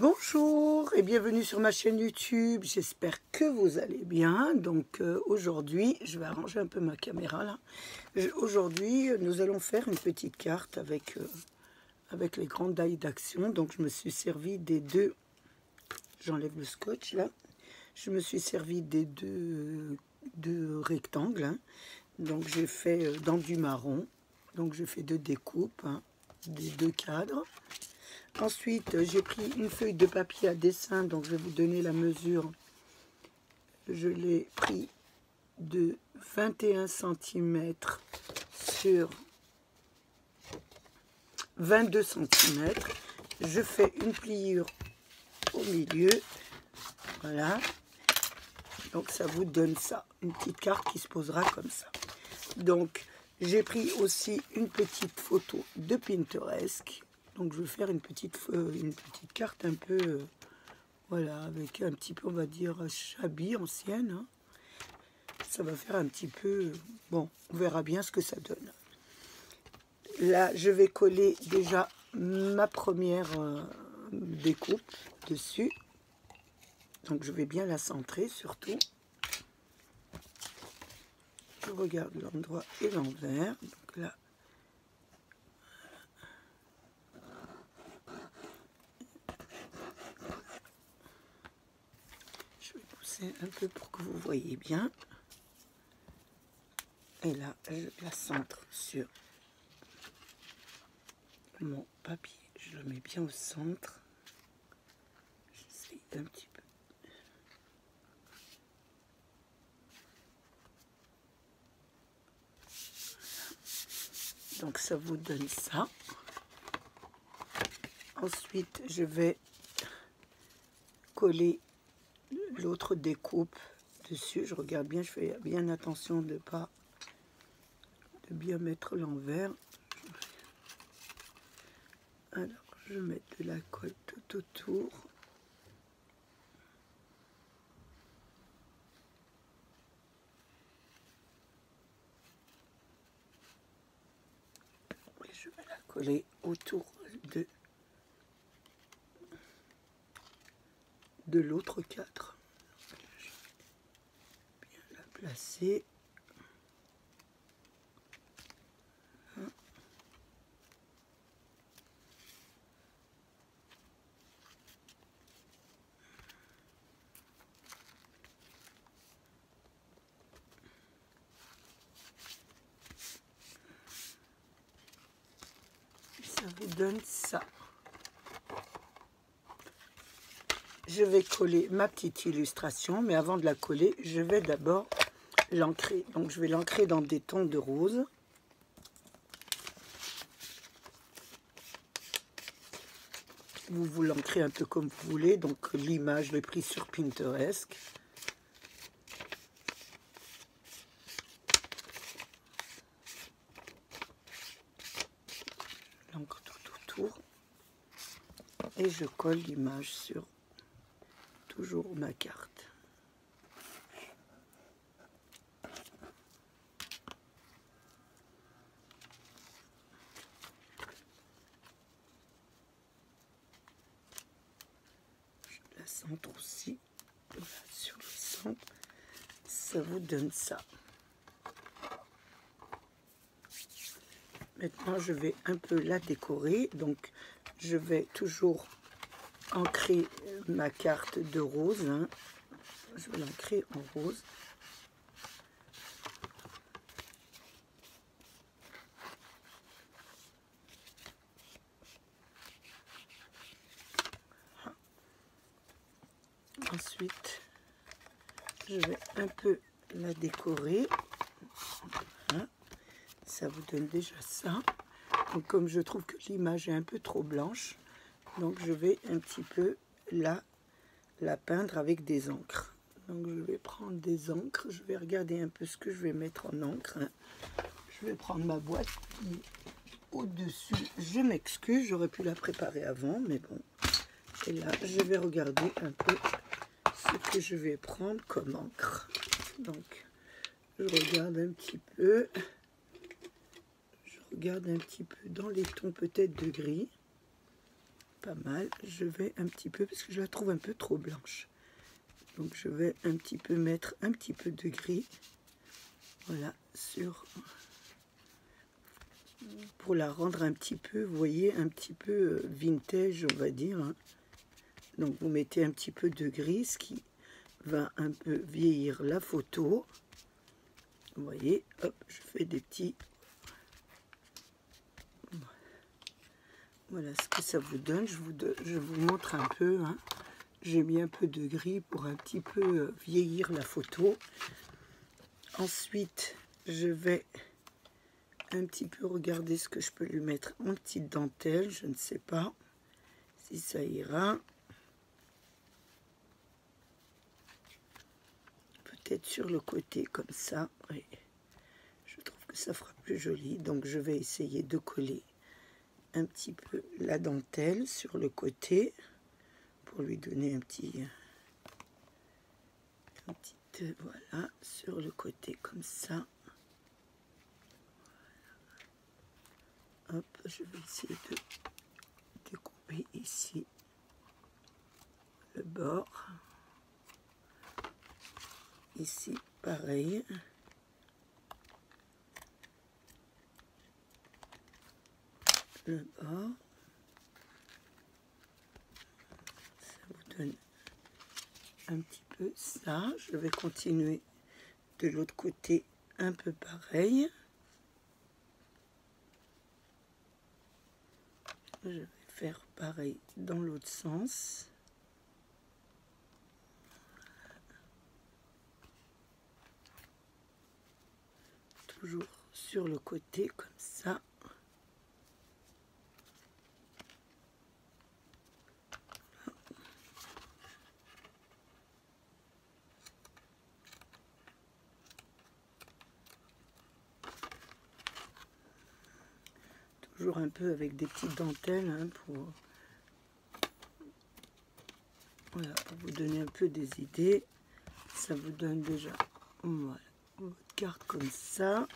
Bonjour et bienvenue sur ma chaîne YouTube, j'espère que vous allez bien. Donc aujourd'hui, je vais arranger un peu ma caméra là. Aujourd'hui, nous allons faire une petite carte avec les grandes dailles d'action. Donc je me suis servi des deux, j'enlève le scotch là, je me suis servi des deux rectangles. Hein. Donc j'ai fait dans du marron, donc j'ai fait deux découpes, hein, des deux cadres. Ensuite, j'ai pris une feuille de papier à dessin, donc je vais vous donner la mesure. Je l'ai pris de 21 cm sur 22 cm. Je fais une pliure au milieu. Voilà. Donc ça vous donne ça, une petite carte qui se posera comme ça. Donc j'ai pris aussi une petite photo de Pinterest. Donc je vais faire une petite carte un peu, voilà, avec un petit peu, on va dire, shabby, ancienne. Hein. Ça va faire un petit peu, bon, on verra bien ce que ça donne. Là, je vais coller déjà ma première découpe dessus. Donc je vais bien la centrer surtout. Je regarde l'endroit et l'envers. Donc là, un peu pour que vous voyez bien. Et là, je la centre sur mon papier. Je le mets bien au centre. J'essaye un petit peu. Donc ça vous donne ça. Ensuite, je vais coller l'autre découpe dessus. Je regarde bien, je fais bien attention de bien mettre l'envers. Alors, je mets de la colle tout autour. Et je vais la coller autour de l'autre cadre. Je vais bien la placer. Ça vous donne ça. Je vais coller ma petite illustration, mais avant de la coller, je vais d'abord l'ancrer. Donc je vais l'ancrer dans des tons de rose. Vous l'ancrez un peu comme vous voulez. Donc l'image, je l'ai prise sur Pinterest. L'encre tout autour. Et je colle l'image sur toujours ma carte. Je la centre aussi. Voilà, sur le centre. Ça vous donne ça. Maintenant, je vais un peu la décorer. Donc, je vais toujours ancrer ma carte de rose. Hein. Je vais l'ancrer en rose. Ensuite, je vais un peu la décorer. Voilà. Ça vous donne déjà ça. Donc, comme je trouve que l'image est un peu trop blanche, donc je vais un petit peu la peindre avec des encres. Donc je vais prendre des encres, je vais regarder un peu ce que je vais mettre en encre. Hein. Je vais prendre ma boîte au-dessus. Je m'excuse, j'aurais pu la préparer avant, mais bon. Et là, je vais regarder un peu ce que je vais prendre comme encre. Donc, je regarde un petit peu. Je regarde un petit peu dans les tons peut-être de gris. pas mal. Je vais un petit peu, parce que je la trouve un peu trop blanche. Donc je vais un petit peu mettre un petit peu de gris. Voilà, pour la rendre un petit peu, vous voyez, un petit peu vintage, on va dire. Hein. Donc vous mettez un petit peu de gris, ce qui va un peu vieillir la photo. Vous voyez, hop, je fais des petits... Voilà ce que ça vous donne. Je vous montre un peu. Hein. J'ai mis un peu de gris pour un petit peu vieillir la photo. Ensuite, je vais un petit peu regarder ce que je peux lui mettre en petite dentelle. Je ne sais pas si ça ira. Peut-être sur le côté comme ça. Oui. Je trouve que ça fera plus joli. Donc je vais essayer de coller un petit peu la dentelle sur le côté pour lui donner un petit voilà, sur le côté comme ça. Hop, je vais essayer de découper ici le bord. Ici, pareil. Le bord. Ça vous donne un petit peu ça. Je vais continuer de l'autre côté un peu pareil. Je vais faire pareil dans l'autre sens. Toujours sur le côté comme ça. Toujours un peu avec des petites dentelles hein, voilà, pour vous donner un peu des idées. Ça vous donne déjà voilà, votre carte comme ça.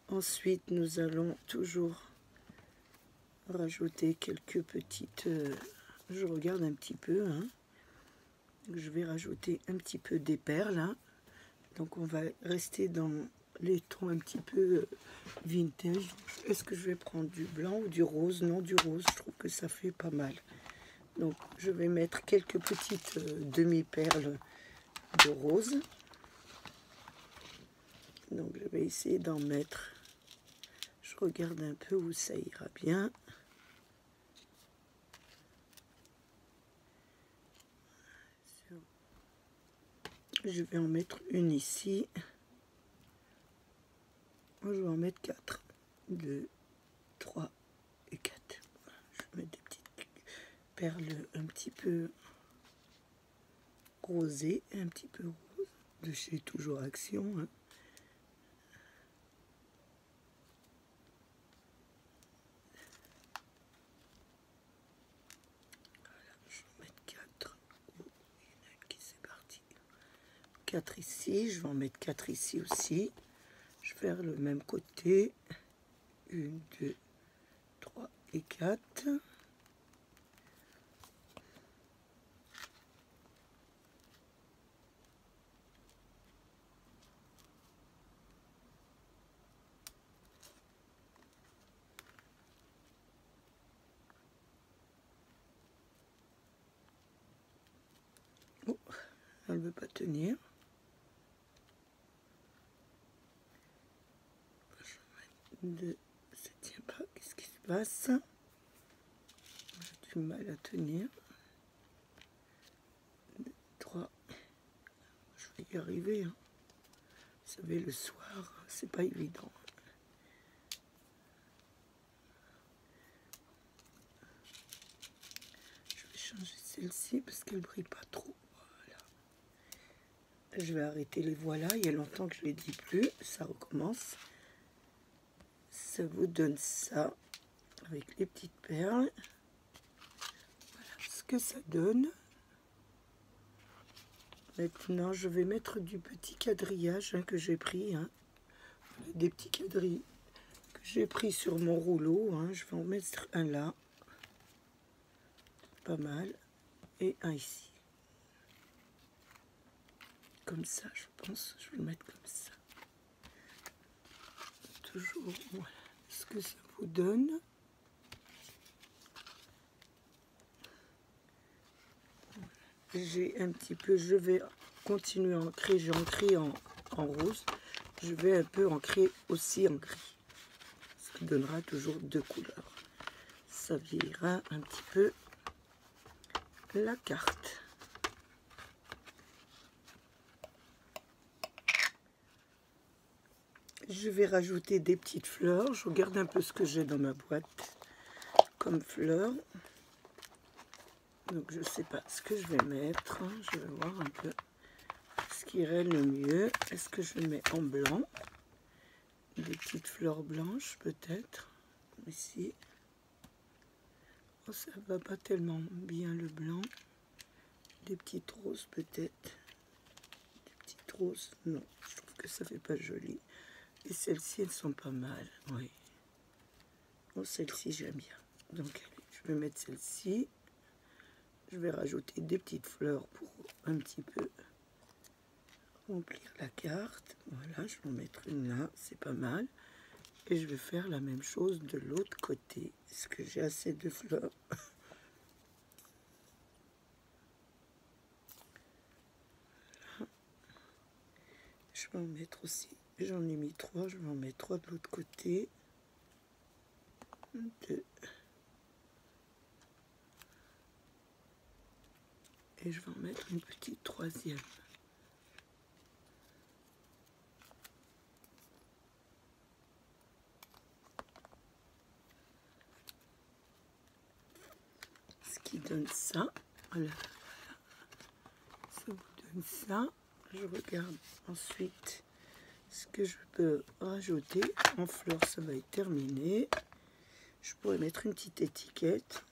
Ensuite, nous allons toujours rajouter quelques petites... je regarde un petit peu. Hein. Je vais rajouter un petit peu des perles. Hein. Donc, on va rester dans les tons un petit peu vintage. Est-ce que je vais prendre du blanc ou du rose? Non, du rose. Je trouve que ça fait pas mal. Donc, je vais mettre quelques petites demi-perles de rose. Donc, je vais essayer d'en mettre. Je regarde un peu où ça ira bien. Je vais en mettre une ici. Je vais en mettre 4. 2, 3 et 4. Je vais mettre des petites perles un petit peu rosées, un petit peu rose, de chez Toujours Action. Hein. Voilà, je vais en mettre 4. Oh, il y en a une qui s'est partie. 4 ici, je vais en mettre 4 ici aussi. Je vais faire le même côté. 1, 2, 3 et 4. Oh, elle ne veut pas tenir. Ça tient pas. Qu'est-ce qui se passe? J'ai du mal à tenir. 2, 3. Je vais y arriver. Hein. Vous savez, le soir, c'est pas évident. Je vais changer celle-ci parce qu'elle brille pas trop. Voilà. Je vais arrêter les voilas. Il y a longtemps que je ne les dis plus. Ça recommence. Ça vous donne ça avec les petites perles. Voilà ce que ça donne. Maintenant, je vais mettre du petit quadrillage hein, que j'ai pris. Hein. Des petits quadrilles que j'ai pris sur mon rouleau. Hein. Je vais en mettre un là. pas mal. Et un ici. Comme ça, je pense. Je vais le mettre comme ça. Toujours, voilà. Ce que ça vous donne. J'ai un petit peu, je vais continuer à ancrer. J'ai ancré en rose. Je vais un peu ancrer aussi en gris. Ça donnera toujours deux couleurs. Ça vieillira un petit peu la carte. Je vais rajouter des petites fleurs. Je regarde un peu ce que j'ai dans ma boîte comme fleurs. Donc je ne sais pas ce que je vais mettre. Je vais voir un peu ce qui irait le mieux. Est-ce que je le mets en blanc? Des petites fleurs blanches peut-être. Ici. Oh, ça ne va pas tellement bien le blanc. Des petites roses peut-être. Des petites roses. Non, je trouve que ça fait pas joli. Et celles-ci, elles sont pas mal. Oui. Oh, celle-ci, j'aime bien. Donc, allez, je vais mettre celle-ci. Je vais rajouter des petites fleurs pour un petit peu remplir la carte. Voilà, je vais en mettre une là, c'est pas mal. Et je vais faire la même chose de l'autre côté. Est-ce que j'ai assez de fleurs? Voilà. Je vais en mettre aussi. J'en ai mis 3, je vais en mettre 3 de l'autre côté. 2. Et je vais en mettre une petite 3e. Ce qui donne ça. Voilà. Ça vous donne ça. Je regarde ensuite ce que je peux rajouter. En fleurs, ça va être terminé. Je pourrais mettre une petite étiquette.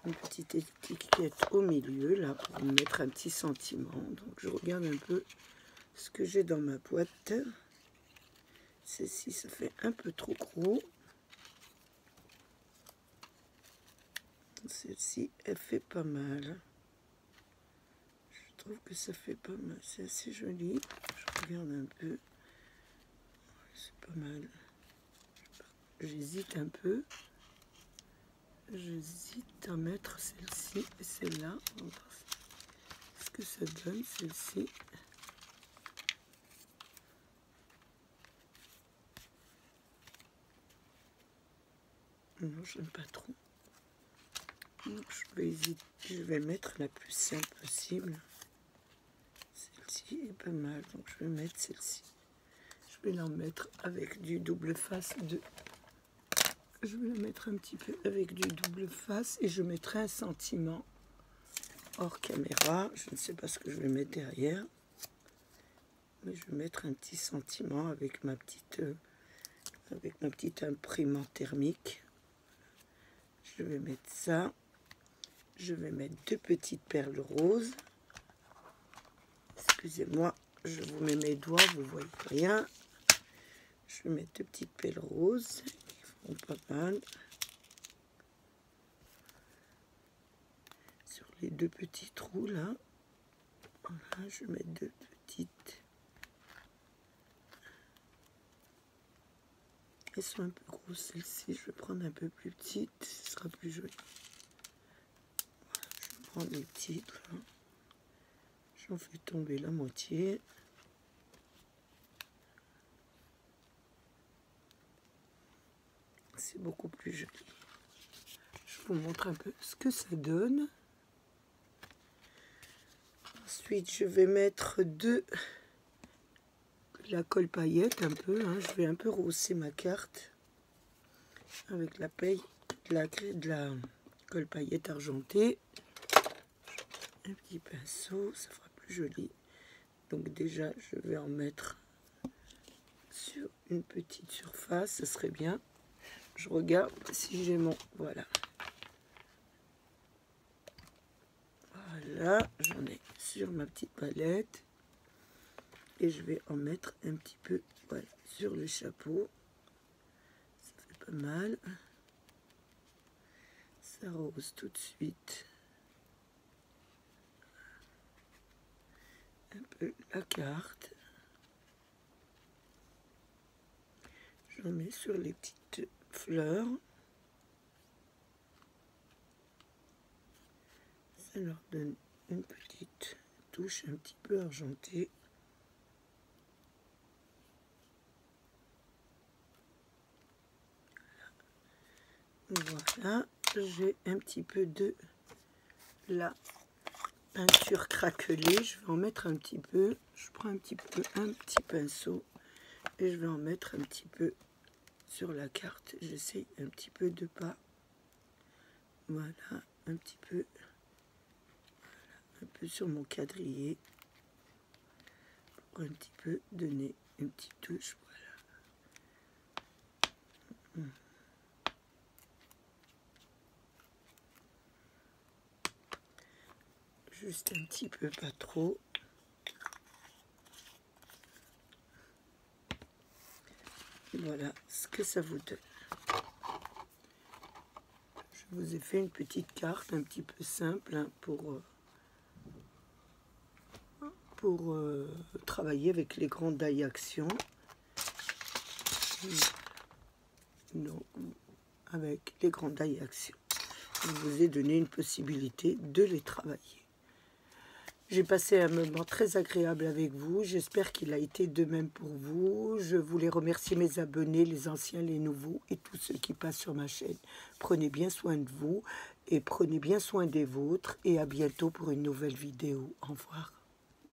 Une petite étiquette au milieu, là, pour mettre un petit sentiment. Donc, je regarde un peu ce que j'ai dans ma boîte. Celle-ci, ça fait un peu trop gros. Celle-ci, elle fait pas mal. Je trouve que ça fait pas mal. C'est assez joli. Je regarde un peu. C'est pas mal. J'hésite un peu. J'hésite à mettre celle-ci et celle-là. On va voir ce que ça donne, celle-ci. Non, j'aime pas trop. Donc, je vais mettre la plus simple possible. Celle-ci est pas mal, donc je vais mettre celle-ci. Je vais la mettre avec du double face de... Je vais la mettre un petit peu avec du double face et je mettrai un sentiment hors caméra. Je ne sais pas ce que je vais mettre derrière. Mais je vais mettre un petit sentiment avec ma petite imprimante thermique. Je vais mettre ça. Je vais mettre 2 petites perles roses. Excusez-moi, je vous mets mes doigts, vous ne voyez rien. Je vais mettre 2 petites perles roses qui font pas mal. Sur les 2 petits trous là. Voilà, je vais mettre 2 petites. Elles sont un peu grosses celles-ci. Je vais prendre un peu plus petite, ce sera plus joli. Voilà, je prends des petites là. J'en fais tomber la moitié. C'est beaucoup plus joli. Je vous montre un peu ce que ça donne. Ensuite, je vais mettre de la colle paillette un peu. Je vais un peu rehausser ma carte avec la colle paillette argentée. Un petit pinceau, ça fera plus joli. Donc déjà, je vais en mettre sur une petite surface, ça serait bien. Je regarde si j'ai mon... Voilà. Voilà, j'en ai sur ma petite palette. Et je vais en mettre un petit peu, voilà, sur le chapeau. Ça fait pas mal. s'arrose tout de suite un peu la carte. J'en mets sur les petites fleurs. Ça leur donne une petite touche un petit peu argentée. Voilà, j'ai un petit peu de la peinture craquelée. Je vais en mettre un petit peu. Je prends un petit pinceau et je vais en mettre un petit peu sur la carte. J'essaie un petit peu de pas. Voilà, un petit peu. Voilà, un peu sur mon quadrillé pour un petit peu donner une petite touche. Voilà. Juste un petit peu, pas trop. Voilà ce que ça vous donne. Je vous ai fait une petite carte un petit peu simple hein, pour travailler avec les grandes die action. Donc, avec les grandes die action. Je vous ai donné une possibilité de les travailler. J'ai passé un moment très agréable avec vous. J'espère qu'il a été de même pour vous. Je voulais remercier mes abonnés, les anciens, les nouveaux et tous ceux qui passent sur ma chaîne. Prenez bien soin de vous et prenez bien soin des vôtres. Et à bientôt pour une nouvelle vidéo. Au revoir.